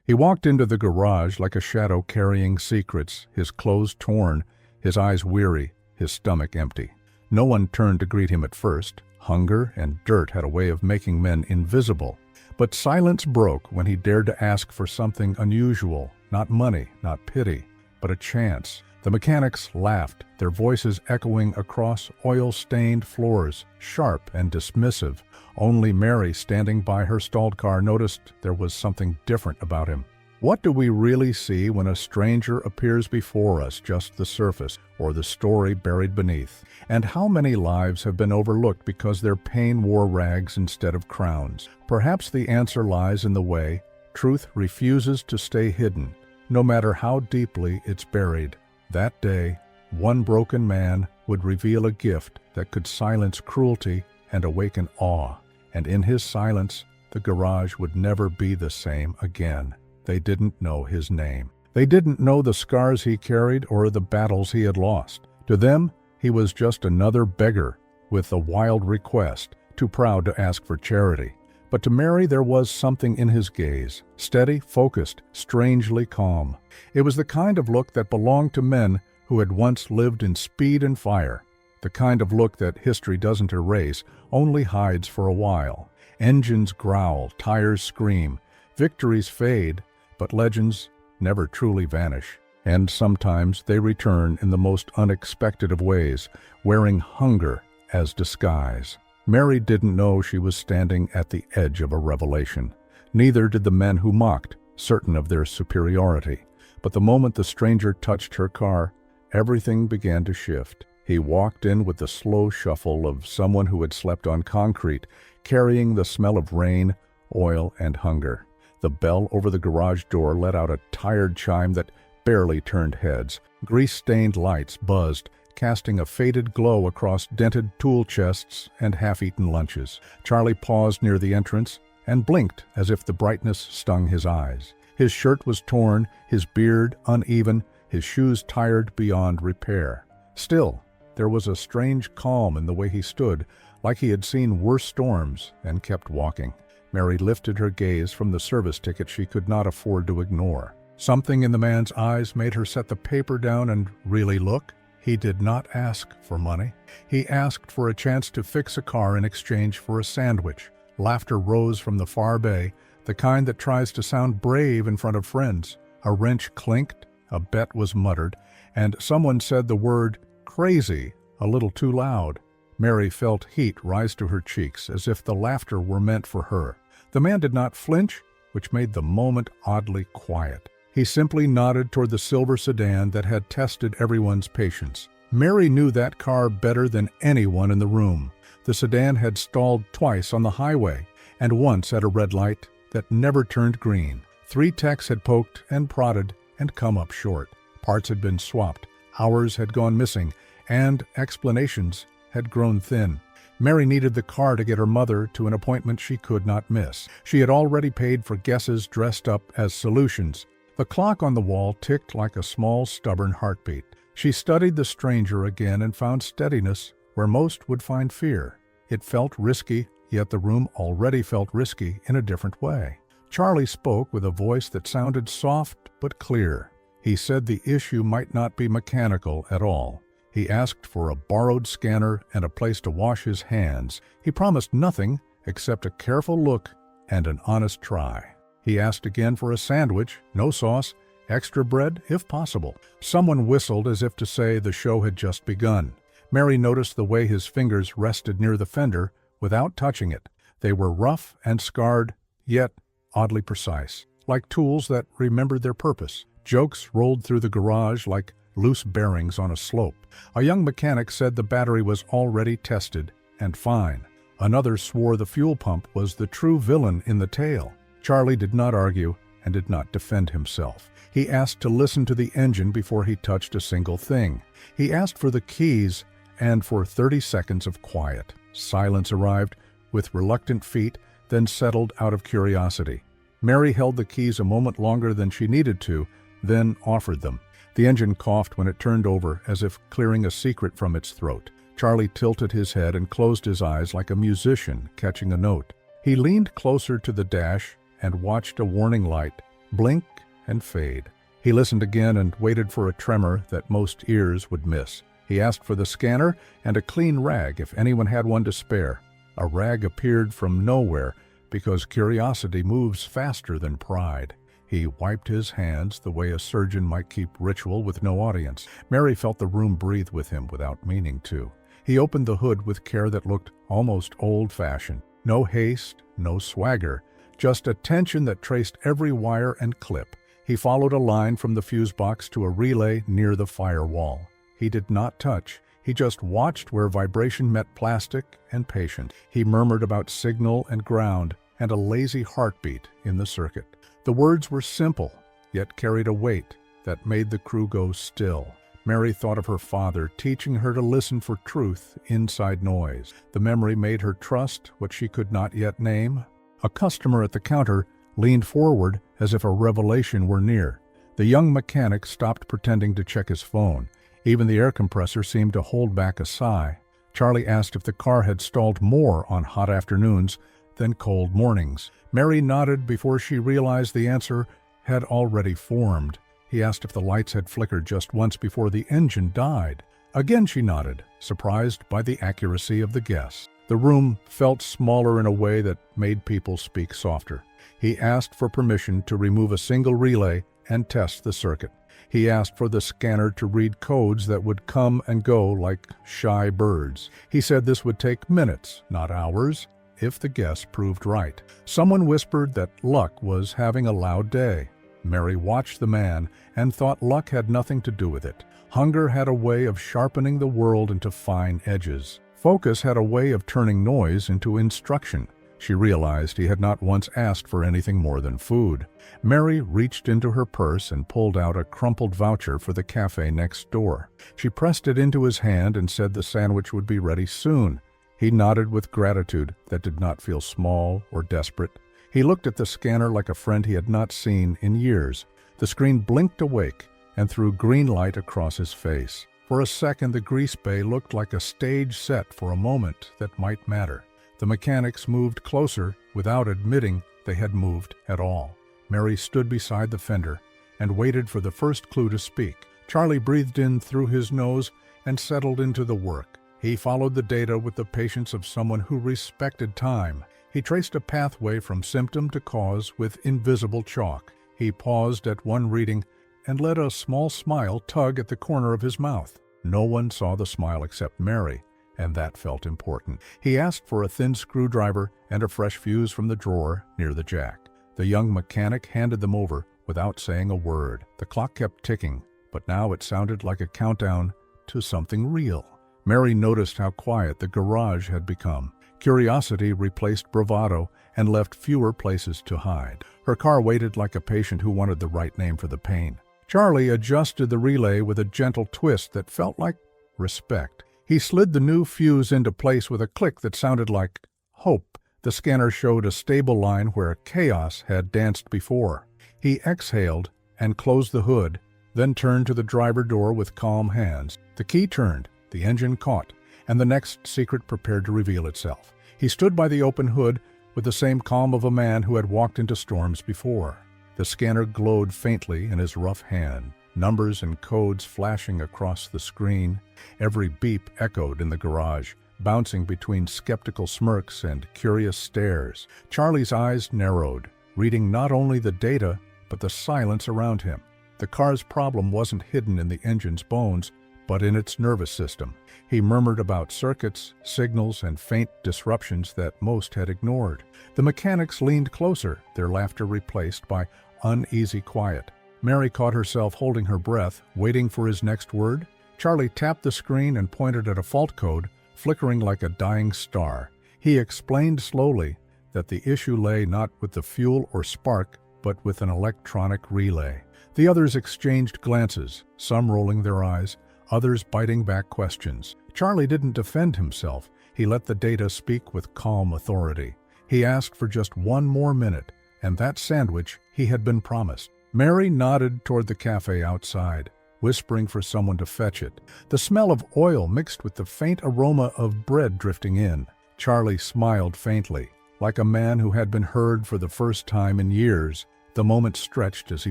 He walked into the garage like a shadow carrying secrets, his clothes torn, his eyes weary, his stomach empty. No one turned to greet him at first. Hunger and dirt had a way of making men invisible. But silence broke when he dared to ask for something unusual, not money, not pity, but a chance. The mechanics laughed, their voices echoing across oil-stained floors, sharp and dismissive. Only Mary, standing by her stalled car, noticed there was something different about him. What do we really see when a stranger appears before us, just the surface, or the story buried beneath? And how many lives have been overlooked because their pain wore rags instead of crowns? Perhaps the answer lies in the way truth refuses to stay hidden, no matter how deeply it's buried. That day, one broken man would reveal a gift that could silence cruelty and awaken awe. And in his silence, the garage would never be the same again. They didn't know his name. They didn't know the scars he carried or the battles he had lost. To them, he was just another beggar with a wild request, too proud to ask for charity. But to Mary there was something in his gaze, steady, focused, strangely calm. It was the kind of look that belonged to men who had once lived in speed and fire, the kind of look that history doesn't erase, only hides for a while. Engines growl, tires scream, victories fade, but legends never truly vanish. And sometimes they return in the most unexpected of ways, wearing hunger as disguise. Mary didn't know she was standing at the edge of a revelation. Neither did the men who mocked, certain of their superiority. But the moment the stranger touched her car, everything began to shift. He walked in with the slow shuffle of someone who had slept on concrete, carrying the smell of rain, oil, and hunger. The bell over the garage door let out a tired chime that barely turned heads. Grease-stained lights buzzed, casting a faded glow across dented tool chests and half-eaten lunches. Charlie paused near the entrance and blinked as if the brightness stung his eyes. His shirt was torn, his beard uneven, his shoes tired beyond repair. Still, there was a strange calm in the way he stood, like he had seen worse storms, and kept walking. Mary lifted her gaze from the service ticket she could not afford to ignore. Something in the man's eyes made her set the paper down and really look. He did not ask for money. He asked for a chance to fix a car in exchange for a sandwich. Laughter rose from the far bay, the kind that tries to sound brave in front of friends. A wrench clinked, a bet was muttered, and someone said the word crazy a little too loud. Mary felt heat rise to her cheeks as if the laughter were meant for her. The man did not flinch, which made the moment oddly quiet. He simply nodded toward the silver sedan that had tested everyone's patience. Mary knew that car better than anyone in the room. The sedan had stalled twice on the highway, and once at a red light that never turned green. 3 techs had poked and prodded and come up short. Parts had been swapped, hours had gone missing, and explanations had grown thin. Mary needed the car to get her mother to an appointment she could not miss. She had already paid for guesses dressed up as solutions. The clock on the wall ticked like a small, stubborn heartbeat. She studied the stranger again and found steadiness where most would find fear. It felt risky, yet the room already felt risky in a different way. Charlie spoke with a voice that sounded soft but clear. He said the issue might not be mechanical at all. He asked for a borrowed scanner and a place to wash his hands. He promised nothing except a careful look and an honest try. He asked again for a sandwich, no sauce, extra bread if possible. Someone whistled as if to say the show had just begun. Mary noticed the way his fingers rested near the fender without touching it. They were rough and scarred, yet oddly precise, like tools that remembered their purpose. Jokes rolled through the garage like loose bearings on a slope. A young mechanic said the battery was already tested and fine. Another swore the fuel pump was the true villain in the tale. Charlie did not argue and did not defend himself. He asked to listen to the engine before he touched a single thing. He asked for the keys and for 30 seconds of quiet. Silence arrived with reluctant feet, then settled out of curiosity. Mary held the keys a moment longer than she needed to, then offered them. The engine coughed when it turned over, as if clearing a secret from its throat. Charlie tilted his head and closed his eyes like a musician catching a note. He leaned closer to the dash and watched a warning light blink and fade. He listened again and waited for a tremor that most ears would miss. He asked for the scanner and a clean rag if anyone had one to spare. A rag appeared from nowhere because curiosity moves faster than pride. He wiped his hands the way a surgeon might keep ritual with no audience. Mary felt the room breathe with him without meaning to. He opened the hood with care that looked almost old-fashioned. No haste, no swagger, just attention that traced every wire and clip. He followed a line from the fuse box to a relay near the firewall. He did not touch. He just watched where vibration met plastic and patient. He murmured about signal and ground and a lazy heartbeat in the circuit. The words were simple, yet carried a weight that made the crew go still. Mary thought of her father teaching her to listen for truth inside noise. The memory made her trust what she could not yet name. A customer at the counter leaned forward as if a revelation were near. The young mechanic stopped pretending to check his phone. Even the air compressor seemed to hold back a sigh. Charlie asked if the car had stalled more on hot afternoons than cold mornings. Mary nodded before she realized the answer had already formed. He asked if the lights had flickered just once before the engine died. Again she nodded, surprised by the accuracy of the guess. The room felt smaller in a way that made people speak softer. He asked for permission to remove a single relay and test the circuit. He asked for the scanner to read codes that would come and go like shy birds. He said this would take minutes, not hours, if the guess proved right. Someone whispered that luck was having a loud day. Mary watched the man and thought luck had nothing to do with it. Hunger had a way of sharpening the world into fine edges. Focus had a way of turning noise into instruction. She realized he had not once asked for anything more than food. Mary reached into her purse and pulled out a crumpled voucher for the cafe next door. She pressed it into his hand and said the sandwich would be ready soon. He nodded with gratitude that did not feel small or desperate. He looked at the scanner like a friend he had not seen in years. The screen blinked awake and threw green light across his face. For a second, the grease bay looked like a stage set for a moment that might matter. The mechanics moved closer without admitting they had moved at all. Mary stood beside the fender and waited for the first clue to speak. Charlie breathed in through his nose and settled into the work. He followed the data with the patience of someone who respected time. He traced a pathway from symptom to cause with invisible chalk. He paused at one reading and let a small smile tug at the corner of his mouth. No one saw the smile except Mary, and that felt important. He asked for a thin screwdriver and a fresh fuse from the drawer near the jack. The young mechanic handed them over without saying a word. The clock kept ticking, but now it sounded like a countdown to something real. Mary noticed how quiet the garage had become. Curiosity replaced bravado and left fewer places to hide. Her car waited like a patient who wanted the right name for the pain. Charlie adjusted the relay with a gentle twist that felt like respect. He slid the new fuse into place with a click that sounded like hope. The scanner showed a stable line where chaos had danced before. He exhaled and closed the hood, then turned to the driver door with calm hands. The key turned, the engine caught, and the next secret prepared to reveal itself. He stood by the open hood with the same calm of a man who had walked into storms before. The scanner glowed faintly in his rough hand, numbers and codes flashing across the screen. Every beep echoed in the garage, bouncing between skeptical smirks and curious stares. Charlie's eyes narrowed, reading not only the data, but the silence around him. The car's problem wasn't hidden in the engine's bones, but in its nervous system. He murmured about circuits, signals, and faint disruptions that most had ignored. The mechanics leaned closer, their laughter replaced by uneasy quiet. Mary caught herself holding her breath, waiting for his next word. Charlie tapped the screen and pointed at a fault code, flickering like a dying star. He explained slowly that the issue lay not with the fuel or spark, but with an electronic relay. The others exchanged glances, some rolling their eyes, others biting back questions. Charlie didn't defend himself. He let the data speak with calm authority. He asked for just one more minute, and that sandwich he had been promised. Mary nodded toward the cafe outside, whispering for someone to fetch it. The smell of oil mixed with the faint aroma of bread drifting in. Charlie smiled faintly, like a man who had been heard for the first time in years. The moment stretched as he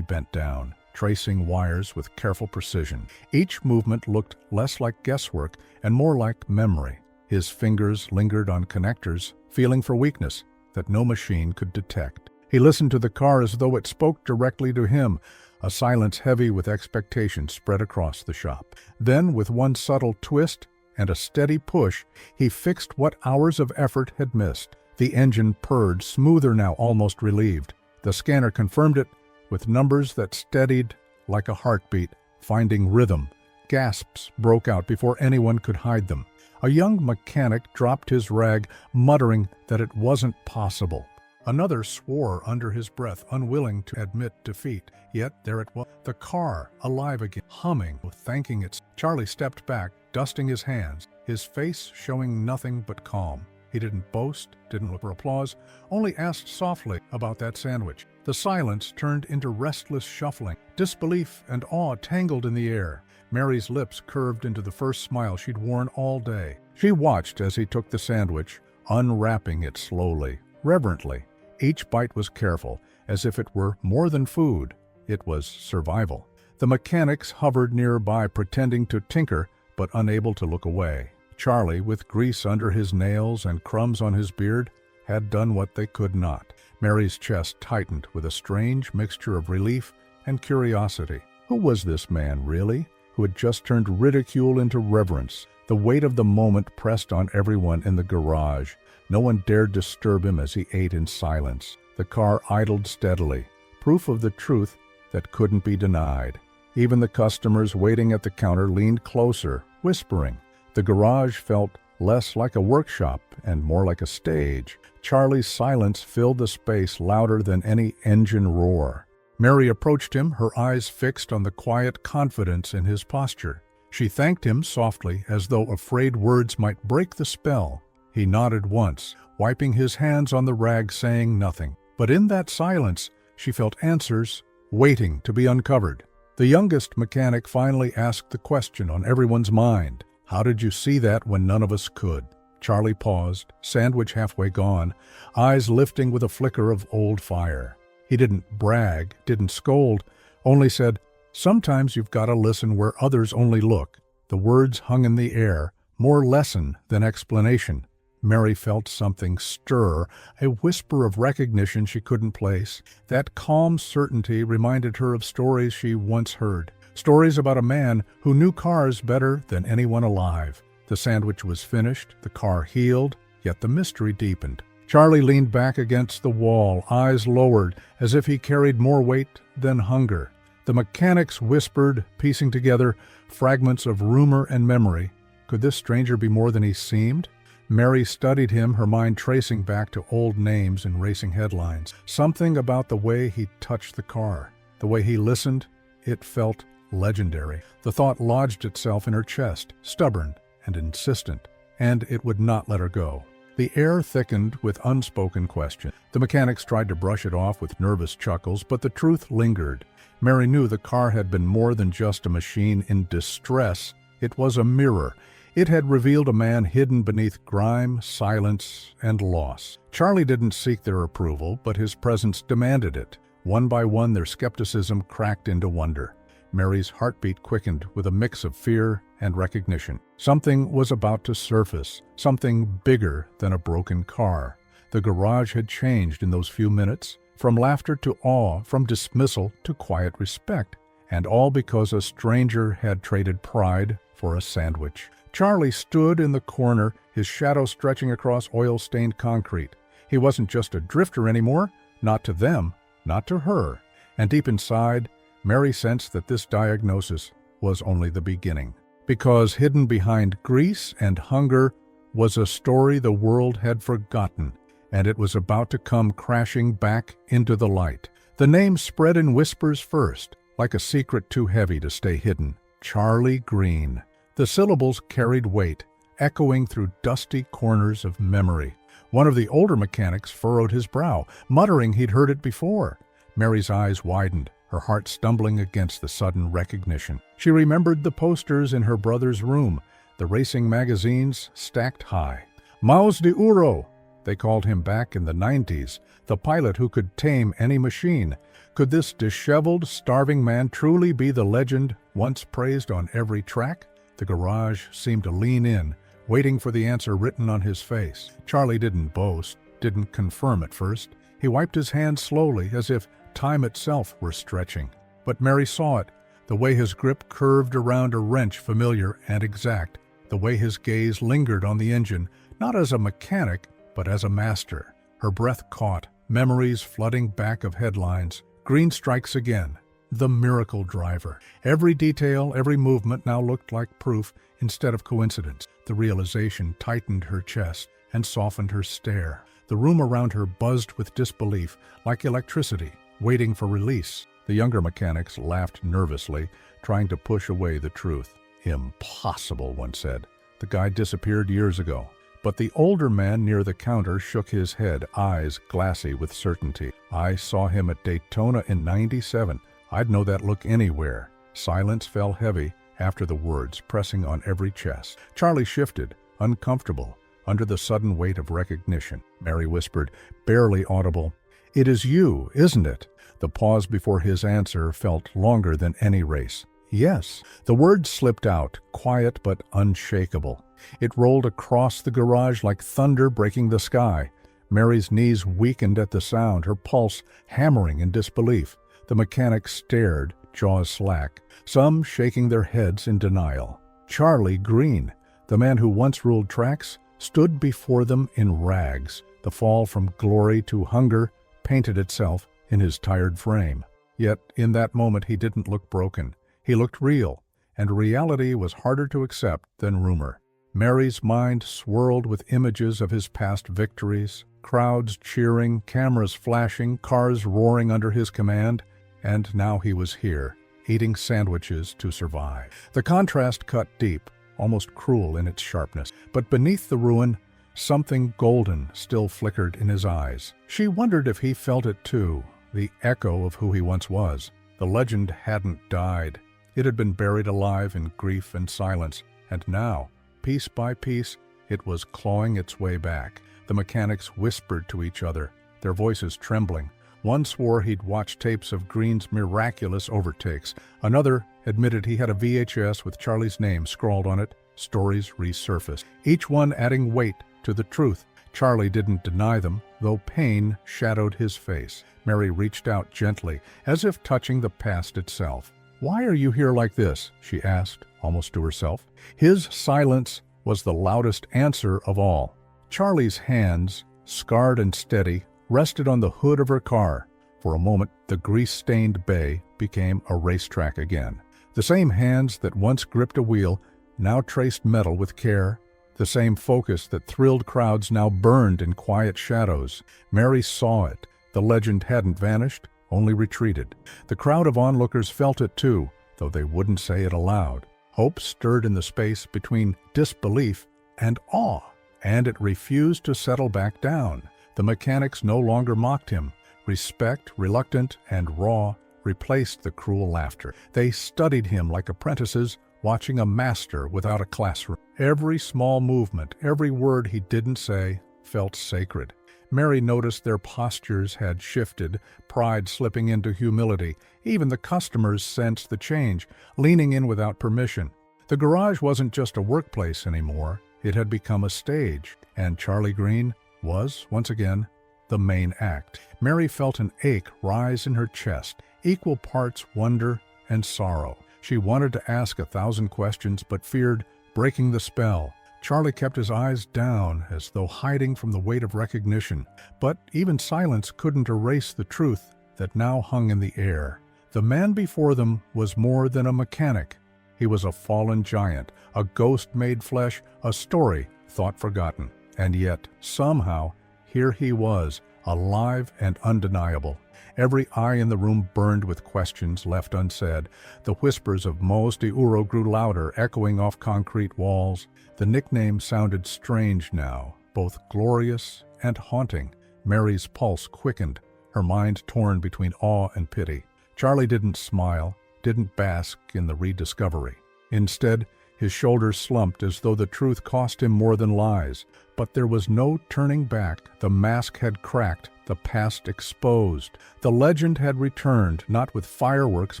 bent down, tracing wires with careful precision. Each movement looked less like guesswork and more like memory. His fingers lingered on connectors, feeling for weakness that no machine could detect. He listened to the car as though it spoke directly to him. A silence heavy with expectation spread across the shop. Then, with one subtle twist and a steady push, he fixed what hours of effort had missed. The engine purred, smoother now, almost relieved. The scanner confirmed it with numbers that steadied like a heartbeat, finding rhythm. Gasps broke out before anyone could hide them. A young mechanic dropped his rag, muttering that it wasn't possible. Another swore under his breath, unwilling to admit defeat. Yet there it was, the car, alive again, humming, thanking its. Charlie stepped back, dusting his hands, his face showing nothing but calm. He didn't boast, didn't look for applause, only asked softly about that sandwich. The silence turned into restless shuffling. Disbelief and awe tangled in the air. Mary's lips curved into the first smile she'd worn all day. She watched as he took the sandwich, unwrapping it slowly, reverently. Each bite was careful, as if it were more than food. It was survival. The mechanics hovered nearby, pretending to tinker, but unable to look away. Charlie, with grease under his nails and crumbs on his beard, had done what they could not. Mary's chest tightened with a strange mixture of relief and curiosity. Who was this man, really, who had just turned ridicule into reverence? The weight of the moment pressed on everyone in the garage. No one dared disturb him as he ate in silence. The car idled steadily, proof of the truth that couldn't be denied. Even the customers waiting at the counter leaned closer, whispering. The garage felt less like a workshop and more like a stage. Charlie's silence filled the space louder than any engine roar. Mary approached him, her eyes fixed on the quiet confidence in his posture. She thanked him softly, as though afraid words might break the spell. He nodded once, wiping his hands on the rag, saying nothing. But in that silence, she felt answers waiting to be uncovered. The youngest mechanic finally asked the question on everyone's mind. How did you see that when none of us could? Charlie paused, sandwich halfway gone, eyes lifting with a flicker of old fire. He didn't brag, didn't scold, only said, "Sometimes you've got to listen where others only look." The words hung in the air, more lesson than explanation. Mary felt something stir, a whisper of recognition she couldn't place. That calm certainty reminded her of stories she once heard. Stories about a man who knew cars better than anyone alive. The sandwich was finished, the car healed, yet the mystery deepened. Charlie leaned back against the wall, eyes lowered, as if he carried more weight than hunger. The mechanics whispered, piecing together fragments of rumor and memory. Could this stranger be more than he seemed? Mary studied him, her mind tracing back to old names and racing headlines. Something about the way he touched the car, the way he listened, it felt legendary. The thought lodged itself in her chest, stubborn and insistent, and it would not let her go. The air thickened with unspoken question. The mechanics tried to brush it off with nervous chuckles, but the truth lingered. Mary knew the car had been more than just a machine in distress. It was a mirror. It had revealed a man hidden beneath grime, silence, and loss. Charlie didn't seek their approval, but his presence demanded it. One by one, their skepticism cracked into wonder. Mary's heartbeat quickened with a mix of fear and recognition. Something was about to surface, something bigger than a broken car. The garage had changed in those few minutes, from laughter to awe, from dismissal to quiet respect, and all because a stranger had traded pride for a sandwich. Charlie stood in the corner, his shadow stretching across oil-stained concrete. He wasn't just a drifter anymore, not to them, not to her. And deep inside, Mary sensed that this diagnosis was only the beginning. Because hidden behind grease and hunger was a story the world had forgotten, and it was about to come crashing back into the light. The name spread in whispers first, like a secret too heavy to stay hidden. Charlie Green. The syllables carried weight, echoing through dusty corners of memory. One of the older mechanics furrowed his brow, muttering he'd heard it before. Mary's eyes widened, her heart stumbling against the sudden recognition. She remembered the posters in her brother's room, the racing magazines stacked high. Maus de Uro, They called him back in the 90s, the pilot who could tame any machine. Could this disheveled, starving man truly be the legend once praised on every track? The garage seemed to lean in, waiting for the answer written on his face. Charlie didn't boast, didn't confirm at first. He wiped his hands slowly, as if time itself were stretching. But Mary saw it, the way his grip curved around a wrench familiar and exact, the way his gaze lingered on the engine, not as a mechanic, but as a master. Her breath caught, memories flooding back of headlines. Green strikes again. The miracle driver. Every detail, every movement now looked like proof instead of coincidence. The realization tightened her chest and softened her stare. The room around her buzzed with disbelief, like electricity, waiting for release. The younger mechanics laughed nervously, trying to push away the truth. Impossible, one said. The guy disappeared years ago. But the older man near the counter shook his head, eyes glassy with certainty. I saw him at Daytona in '97. I'd know that look anywhere. Silence fell heavy after the words, pressing on every chest. Charlie shifted, uncomfortable, under the sudden weight of recognition. Mary whispered, barely audible, "It is you, isn't it?" The pause before his answer felt longer than any race. Yes. The words slipped out, quiet but unshakable. It rolled across the garage like thunder breaking the sky. Mary's knees weakened at the sound, her pulse hammering in disbelief. The mechanics stared, jaws slack, some shaking their heads in denial. Charlie Green, the man who once ruled tracks, stood before them in rags. The fall from glory to hunger painted itself in his tired frame. Yet in that moment he didn't look broken. He looked real, and reality was harder to accept than rumor. Mary's mind swirled with images of his past victories, crowds cheering, cameras flashing, cars roaring under his command, and now he was here, eating sandwiches to survive. The contrast cut deep, almost cruel in its sharpness, but beneath the ruin, something golden still flickered in his eyes. She wondered if he felt it too, the echo of who he once was. The legend hadn't died. It had been buried alive in grief and silence, and now, piece by piece, it was clawing its way back. The mechanics whispered to each other, their voices trembling. One swore he'd watched tapes of Green's miraculous overtakes. Another admitted he had a VHS with Charlie's name scrawled on it. Stories resurfaced, each one adding weight to the truth. Charlie didn't deny them, though pain shadowed his face. Mary reached out gently, as if touching the past itself. "Why are you here like this?" she asked, almost to herself. His silence was the loudest answer of all. Charlie's hands, scarred and steady, rested on the hood of her car. For a moment, the grease-stained bay became a racetrack again. The same hands that once gripped a wheel now traced metal with care. The same focus that thrilled crowds now burned in quiet shadows. Mary saw it. The legend hadn't vanished, only retreated. The crowd of onlookers felt it too, though they wouldn't say it aloud. Hope stirred in the space between disbelief and awe, and it refused to settle back down. The mechanics no longer mocked him. Respect, reluctant and raw, replaced the cruel laughter. They studied him like apprentices watching a master without a classroom. Every small movement, every word he didn't say, felt sacred. Mary noticed their postures had shifted, pride slipping into humility. Even the customers sensed the change, leaning in without permission. The garage wasn't just a workplace anymore. It had become a stage, and Charlie Green was, once again, the main act. Mary felt an ache rise in her chest, equal parts wonder and sorrow. She wanted to ask 1,000 questions, but feared breaking the spell. Charlie kept his eyes down, as though hiding from the weight of recognition. But even silence couldn't erase the truth that now hung in the air. The man before them was more than a mechanic. He was a fallen giant, a ghost made flesh, a story thought forgotten. And yet, somehow, here he was, alive and undeniable. Every eye in the room burned with questions left unsaid. The whispers of Mos de Uro grew louder, echoing off concrete walls. The nickname sounded strange now, both glorious and haunting. Mary's pulse quickened, her mind torn between awe and pity. Charlie didn't smile, didn't bask in the rediscovery. Instead, his shoulders slumped as though the truth cost him more than lies. But there was no turning back. The mask had cracked, the past exposed. The legend had returned, not with fireworks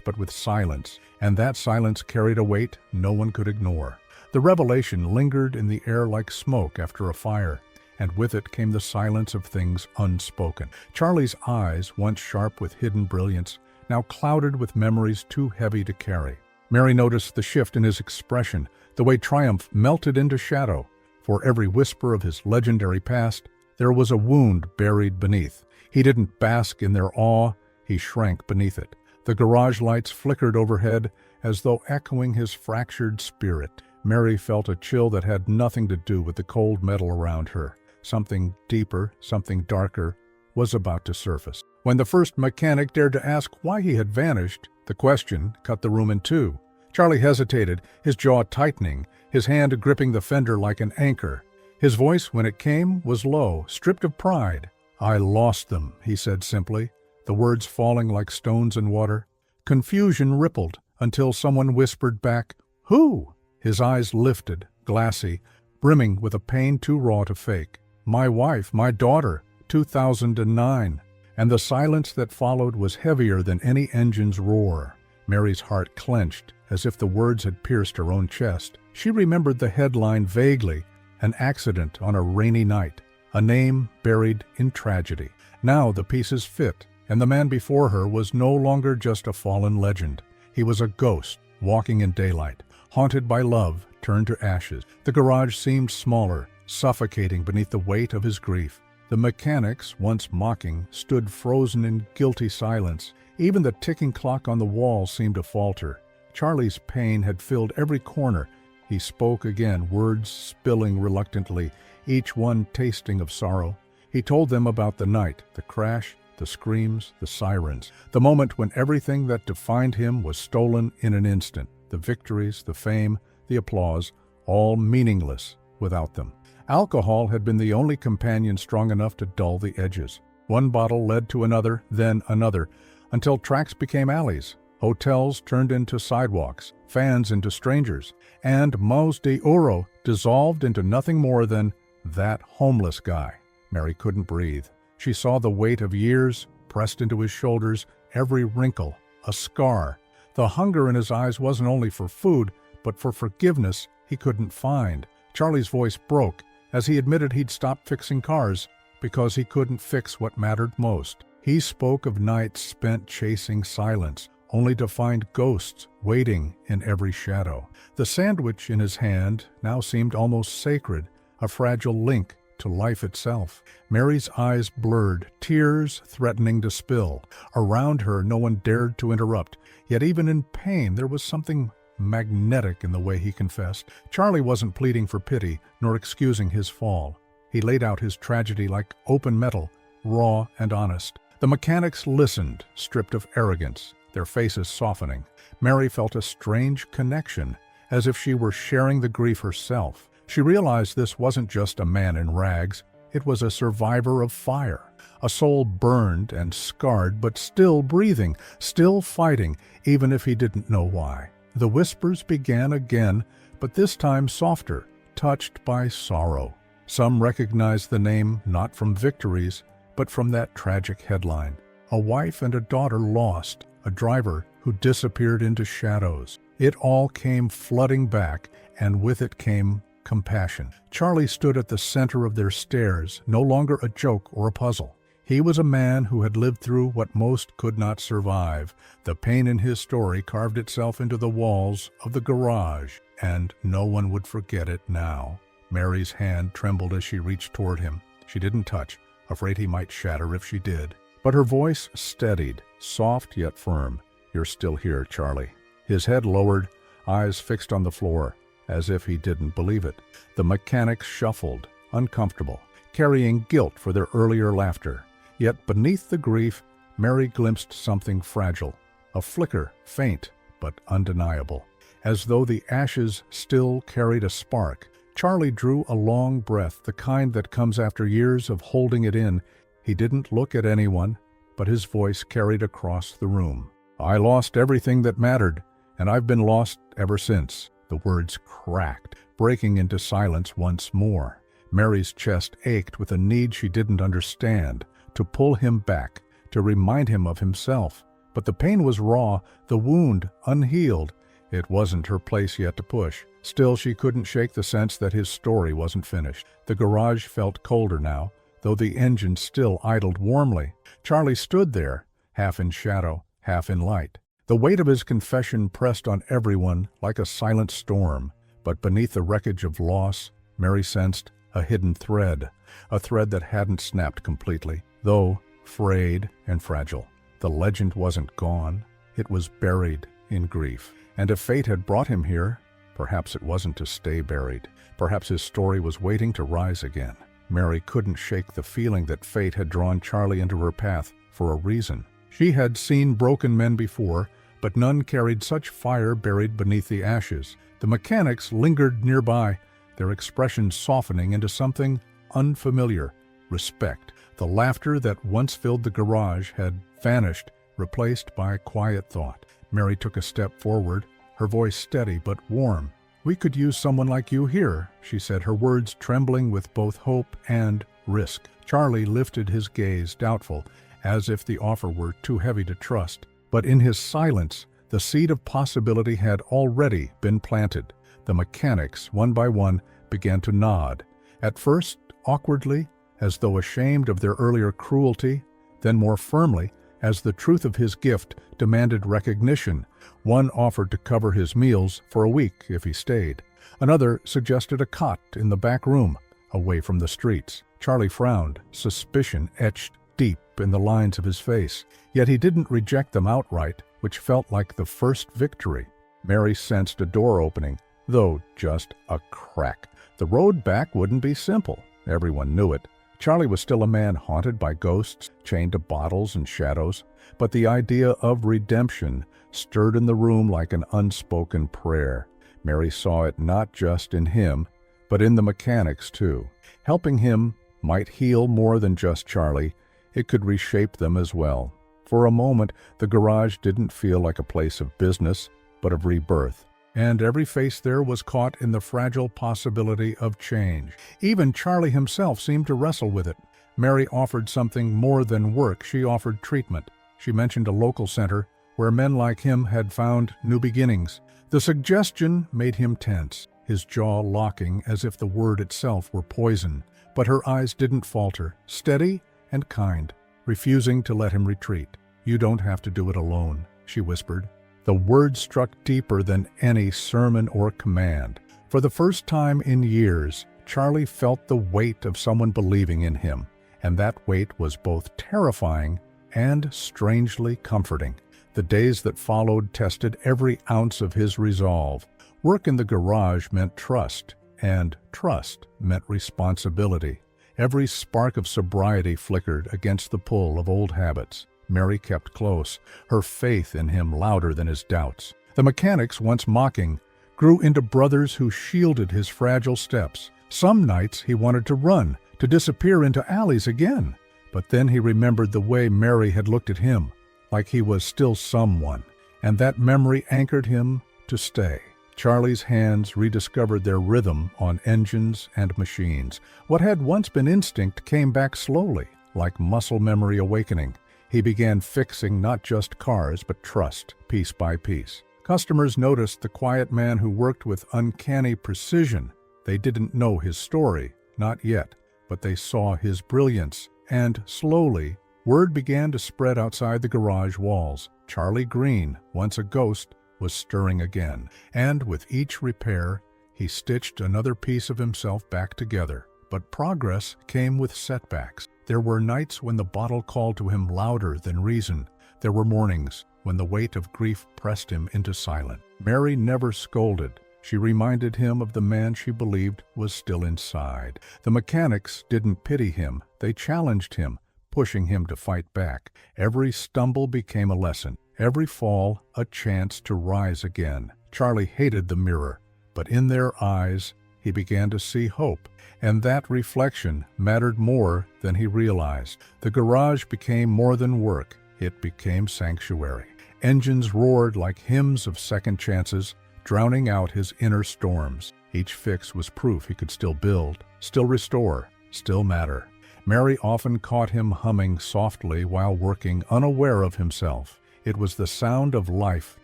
but with silence, and that silence carried a weight no one could ignore. The revelation lingered in the air like smoke after a fire, and with it came the silence of things unspoken. Charlie's eyes, once sharp with hidden brilliance, now clouded with memories too heavy to carry. Mary noticed the shift in his expression, the way triumph melted into shadow. For every whisper of his legendary past, there was a wound buried beneath. He didn't bask in their awe, he shrank beneath it. The garage lights flickered overhead as though echoing his fractured spirit. Mary felt a chill that had nothing to do with the cold metal around her. Something deeper, something darker, was about to surface. When the first mechanic dared to ask why he had vanished, the question cut the room in two. Charlie hesitated, his jaw tightening, his hand gripping the fender like an anchor. His voice, when it came, was low, stripped of pride. "I lost them," he said simply, the words falling like stones in water. Confusion rippled until someone whispered back, "Who?" His eyes lifted, glassy, brimming with a pain too raw to fake. "My wife, my daughter, 2009. And the silence that followed was heavier than any engine's roar. Mary's heart clenched, as if the words had pierced her own chest. She remembered the headline vaguely, an accident on a rainy night, a name buried in tragedy. Now the pieces fit, and the man before her was no longer just a fallen legend. He was a ghost, walking in daylight, haunted by love, turned to ashes. The garage seemed smaller, suffocating beneath the weight of his grief. The mechanics, once mocking, stood frozen in guilty silence. Even the ticking clock on the wall seemed to falter. Charlie's pain had filled every corner. He spoke again, words spilling reluctantly, each one tasting of sorrow. He told them about the night, the crash, the screams, the sirens, the moment when everything that defined him was stolen in an instant. The victories, the fame, the applause, all meaningless without them. Alcohol had been the only companion strong enough to dull the edges. One bottle led to another, then another, until tracks became alleys, hotels turned into sidewalks, fans into strangers, and Maus de Oro dissolved into nothing more than that homeless guy. Mary couldn't breathe. She saw the weight of years pressed into his shoulders, every wrinkle, a scar. The hunger in his eyes wasn't only for food, but for forgiveness he couldn't find. Charlie's voice broke as he admitted he'd stopped fixing cars because he couldn't fix what mattered most. He spoke of nights spent chasing silence, only to find ghosts waiting in every shadow. The sandwich in his hand now seemed almost sacred, a fragile link to life itself. Mary's eyes blurred, tears threatening to spill. Around her, no one dared to interrupt. Yet even in pain, there was something magnetic in the way he confessed. Charlie wasn't pleading for pity, nor excusing his fall. He laid out his tragedy like open metal, raw and honest. The mechanics listened, stripped of arrogance, their faces softening. Mary felt a strange connection, as if she were sharing the grief herself. She realized this wasn't just a man in rags, it was a survivor of fire, a soul burned and scarred, but still breathing, still fighting, even if he didn't know why. The whispers began again, but this time softer, touched by sorrow. Some recognized the name not from victories, but from that tragic headline. A wife and a daughter lost, a driver who disappeared into shadows. It all came flooding back, and with it came compassion. Charlie stood at the center of their stares, no longer a joke or a puzzle. He was a man who had lived through what most could not survive. The pain in his story carved itself into the walls of the garage, and no one would forget it now. Mary's hand trembled as she reached toward him. She didn't touch, afraid he might shatter if she did. But her voice steadied, soft yet firm. "You're still here, Charlie." His head lowered, eyes fixed on the floor, as if he didn't believe it. The mechanics shuffled, uncomfortable, carrying guilt for their earlier laughter. Yet beneath the grief, Mary glimpsed something fragile, a flicker, faint but undeniable. As though the ashes still carried a spark, Charlie drew a long breath, the kind that comes after years of holding it in. He didn't look at anyone, but his voice carried across the room. "I lost everything that mattered, and I've been lost ever since." The words cracked, breaking into silence once more. Mary's chest ached with a need she didn't understand, to pull him back, to remind him of himself. But the pain was raw, the wound unhealed. It wasn't her place yet to push. Still, she couldn't shake the sense that his story wasn't finished. The garage felt colder now, though the engine still idled warmly. Charlie stood there, half in shadow, half in light. The weight of his confession pressed on everyone like a silent storm. But beneath the wreckage of loss, Mary sensed a hidden thread, a thread that hadn't snapped completely, though frayed and fragile. The legend wasn't gone. It was buried in grief. And if fate had brought him here, perhaps it wasn't to stay buried. Perhaps his story was waiting to rise again. Mary couldn't shake the feeling that fate had drawn Charlie into her path for a reason. She had seen broken men before, but none carried such fire buried beneath the ashes. The mechanics lingered nearby, their expressions softening into something unfamiliar: respect. The laughter that once filled the garage had vanished, replaced by quiet thought. Mary took a step forward, her voice steady but warm. "We could use someone like you here," she said, her words trembling with both hope and risk. Charlie lifted his gaze, doubtful, as if the offer were too heavy to trust. But in his silence, the seed of possibility had already been planted. The mechanics, one by one, began to nod. At first, awkwardly, as though ashamed of their earlier cruelty, then more firmly, as the truth of his gift demanded recognition. One offered to cover his meals for a week if he stayed. Another suggested a cot in the back room, away from the streets. Charlie frowned, suspicion etched deep in the lines of his face. Yet he didn't reject them outright, which felt like the first victory. Mary sensed a door opening, though just a crack. The road back wouldn't be simple. Everyone knew it. Charlie was still a man haunted by ghosts, chained to bottles and shadows, but the idea of redemption stirred in the room like an unspoken prayer. Mary saw it not just in him, but in the mechanics too. Helping him might heal more than just Charlie. It could reshape them as well. For a moment, the garage didn't feel like a place of business, but of rebirth. And every face there was caught in the fragile possibility of change. Even Charlie himself seemed to wrestle with it. Mary offered something more than work. She offered treatment. She mentioned a local center where men like him had found new beginnings. The suggestion made him tense, his jaw locking as if the word itself were poison. But her eyes didn't falter, steady and kind, refusing to let him retreat. "You don't have to do it alone," she whispered. The word struck deeper than any sermon or command. For the first time in years, Charlie felt the weight of someone believing in him, and that weight was both terrifying and strangely comforting. The days that followed tested every ounce of his resolve. Work in the garage meant trust, and trust meant responsibility. Every spark of sobriety flickered against the pull of old habits. Mary kept close, her faith in him louder than his doubts. The mechanics, once mocking, grew into brothers who shielded his fragile steps. Some nights he wanted to run, to disappear into alleys again. But then he remembered the way Mary had looked at him, like he was still someone, and that memory anchored him to stay. Charlie's hands rediscovered their rhythm on engines and machines. What had once been instinct came back slowly, like muscle memory awakening. He began fixing not just cars, but trust, piece by piece. Customers noticed the quiet man who worked with uncanny precision. They didn't know his story, not yet, but they saw his brilliance. And slowly, word began to spread outside the garage walls. Charlie Green, once a ghost, was stirring again. And with each repair, he stitched another piece of himself back together. But progress came with setbacks. There were nights when the bottle called to him louder than reason. There were mornings when the weight of grief pressed him into silence. Mary never scolded. She reminded him of the man she believed was still inside. The mechanics didn't pity him. They challenged him, pushing him to fight back. Every stumble became a lesson. Every fall, a chance to rise again. Charlie hated the mirror, but in their eyes, he began to see hope. And that reflection mattered more than he realized. The garage became more than work. It became sanctuary. Engines roared like hymns of second chances, drowning out his inner storms. Each fix was proof he could still build, still restore, still matter. Mary often caught him humming softly while working, unaware of himself. It was the sound of life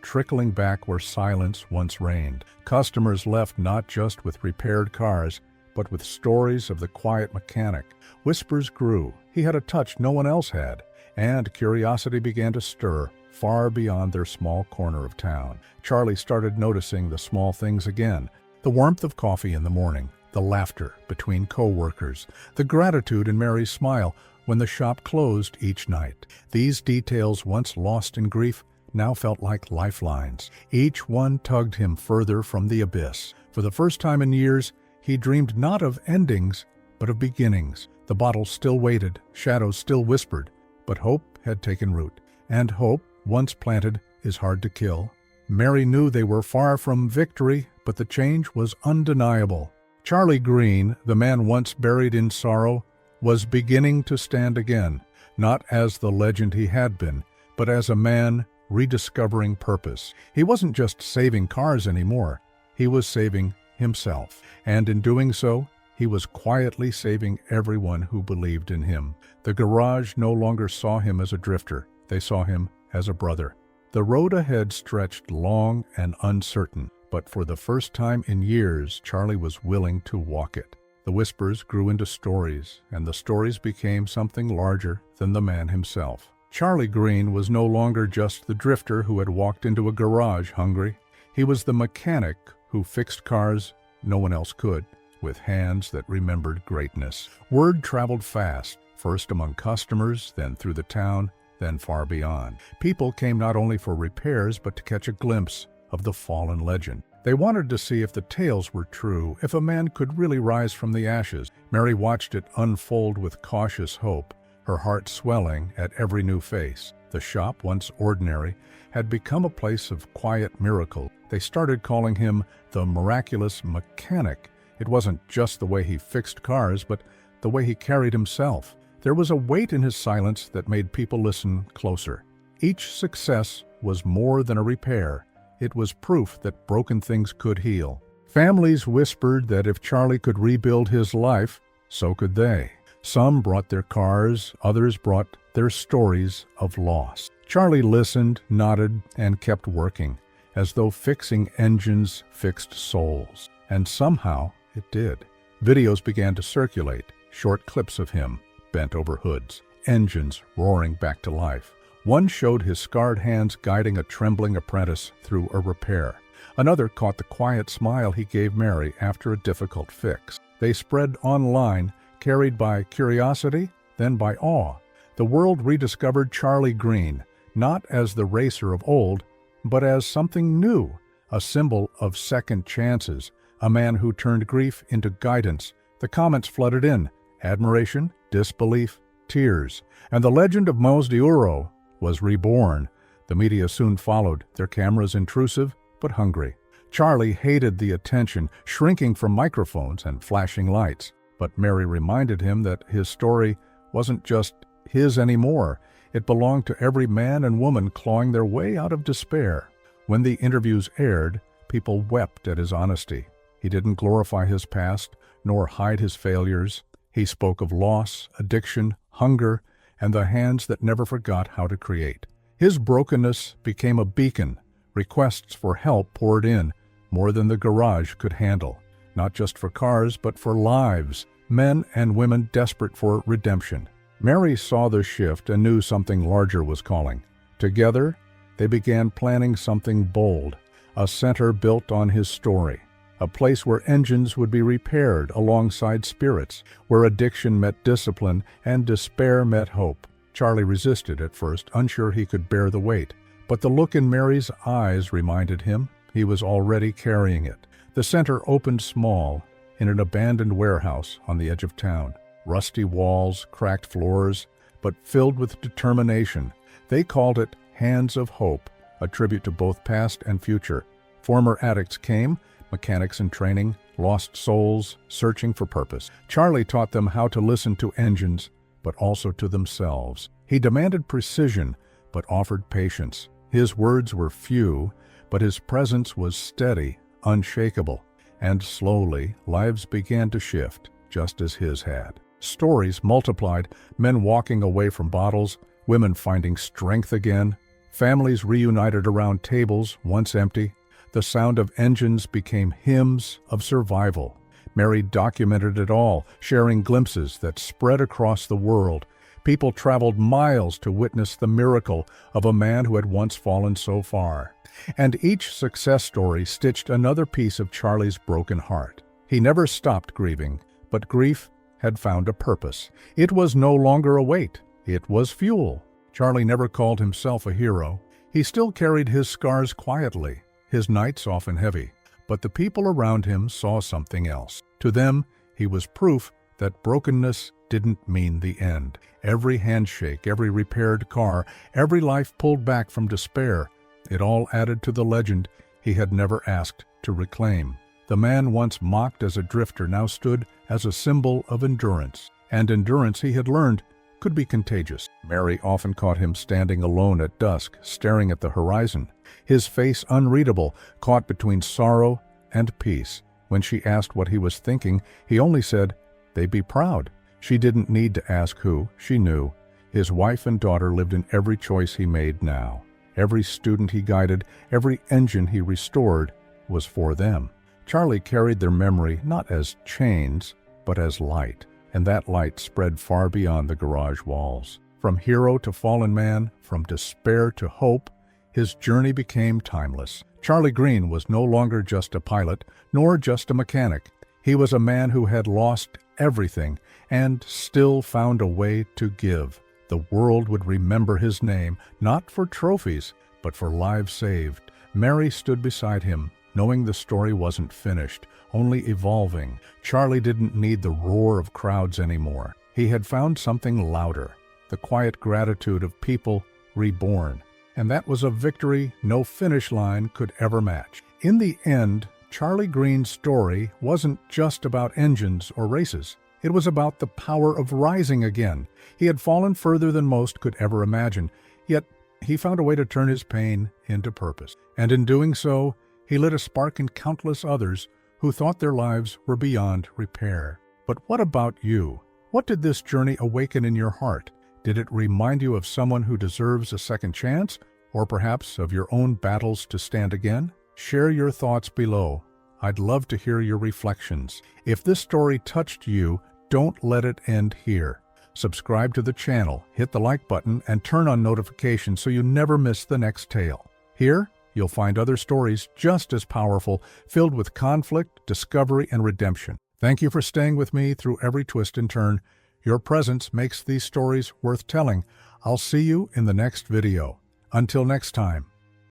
trickling back where silence once reigned. Customers left not just with repaired cars, but with stories of the quiet mechanic. Whispers grew. He had a touch no one else had, and curiosity began to stir far beyond their small corner of town. Charlie started noticing the small things again: the warmth of coffee in the morning, the laughter between co-workers, the gratitude in Mary's smile when the shop closed each night. These details, once lost in grief, now felt like lifelines. Each one tugged him further from the abyss. For the first time in years, he dreamed not of endings, but of beginnings. The bottle still waited, shadows still whispered, but hope had taken root. And hope, once planted, is hard to kill. Mary knew they were far from victory, but the change was undeniable. Charlie Green, the man once buried in sorrow, was beginning to stand again, not as the legend he had been, but as a man rediscovering purpose. He wasn't just saving cars anymore, he was saving himself. And in doing so, he was quietly saving everyone who believed in him. The garage no longer saw him as a drifter, they saw him as a brother. The road ahead stretched long and uncertain, but for the first time in years, Charlie was willing to walk it. The whispers grew into stories, and the stories became something larger than the man himself. Charlie Green was no longer just the drifter who had walked into a garage hungry. He was the mechanic who fixed cars no one else could, with hands that remembered greatness. Word traveled fast, first among customers, then through the town, then far beyond. People came not only for repairs, but to catch a glimpse of the fallen legend. They wanted to see if the tales were true, if a man could really rise from the ashes. Mary watched it unfold with cautious hope, her heart swelling at every new face. The shop, once ordinary, had become a place of quiet miracle. They started calling him the miraculous mechanic. It wasn't just the way he fixed cars, but the way he carried himself. There was a weight in his silence that made people listen closer. Each success was more than a repair. It was proof that broken things could heal. Families whispered that if Charlie could rebuild his life, so could they. Some brought their cars, others brought their stories of loss. Charlie listened, nodded, and kept working, as though fixing engines fixed souls. And somehow it did. Videos began to circulate, short clips of him, bent over hoods, engines roaring back to life. One showed his scarred hands guiding a trembling apprentice through a repair. Another caught the quiet smile he gave Mary after a difficult fix. They spread online, carried by curiosity, then by awe. The world rediscovered Charlie Green, not as the racer of old, but as something new, a symbol of second chances, a man who turned grief into guidance. The comments flooded in: admiration, disbelief, tears. And the legend of Mos de Oro was reborn. The media soon followed, their cameras intrusive but hungry. Charlie hated the attention, shrinking from microphones and flashing lights. But Mary reminded him that his story wasn't just his anymore. It belonged to every man and woman clawing their way out of despair. When the interviews aired, people wept at his honesty. He didn't glorify his past, nor hide his failures. He spoke of loss, addiction, hunger, and the hands that never forgot how to create. His brokenness became a beacon. Requests for help poured in, more than the garage could handle. Not just for cars, but for lives, men and women desperate for redemption. Mary saw the shift and knew something larger was calling. Together, they began planning something bold, a center built on his story. A place where engines would be repaired alongside spirits, where addiction met discipline and despair met hope. Charlie resisted at first, unsure he could bear the weight. But the look in Mary's eyes reminded him he was already carrying it. The center opened small, in an abandoned warehouse on the edge of town. Rusty walls, cracked floors, but filled with determination. They called it Hands of Hope, a tribute to both past and future. Former addicts came, mechanics in training, lost souls, searching for purpose. Charlie taught them how to listen to engines, but also to themselves. He demanded precision, but offered patience. His words were few, but his presence was steady, unshakable. And slowly, lives began to shift, just as his had. Stories multiplied, men walking away from bottles, women finding strength again, families reunited around tables once empty. The sound of engines became hymns of survival. Mary documented it all, sharing glimpses that spread across the world. People traveled miles to witness the miracle of a man who had once fallen so far. And each success story stitched another piece of Charlie's broken heart. He never stopped grieving, but grief had found a purpose. It was no longer a weight, it was fuel. Charlie never called himself a hero. He still carried his scars quietly, his nights often heavy. But the people around him saw something else. To them, he was proof that brokenness didn't mean the end. Every handshake, every repaired car, every life pulled back from despair, it all added to the legend he had never asked to reclaim. The man once mocked as a drifter now stood as a symbol of endurance. And endurance, he had learned, could be contagious. Mary often caught him standing alone at dusk, staring at the horizon, his face unreadable, caught between sorrow and peace. When she asked what he was thinking, he only said, "They be proud." She didn't need to ask who, she knew. His wife and daughter lived in every choice he made now. Every student he guided, every engine he restored, was for them. Charlie carried their memory not as chains, but as light, and that light spread far beyond the garage walls. From hero to fallen man, from despair to hope, his journey became timeless. Charlie Green was no longer just a pilot, nor just a mechanic. He was a man who had lost everything and still found a way to give. The world would remember his name, not for trophies, but for lives saved. Mary stood beside him, knowing the story wasn't finished, only evolving. Charlie didn't need the roar of crowds anymore. He had found something louder, the quiet gratitude of people reborn. And that was a victory no finish line could ever match. In the end, Charlie Green's story wasn't just about engines or races. It was about the power of rising again. He had fallen further than most could ever imagine, yet he found a way to turn his pain into purpose. And in doing so, he lit a spark in countless others who thought their lives were beyond repair. But what about you? What did this journey awaken in your heart? Did it remind you of someone who deserves a second chance, or perhaps of your own battles to stand again? Share your thoughts below. I'd love to hear your reflections. If this story touched you, don't let it end here. Subscribe to the channel, hit the like button, and turn on notifications so you never miss the next tale. Here, you'll find other stories just as powerful, filled with conflict, discovery, and redemption. Thank you for staying with me through every twist and turn. Your presence makes these stories worth telling. I'll see you in the next video. Until next time.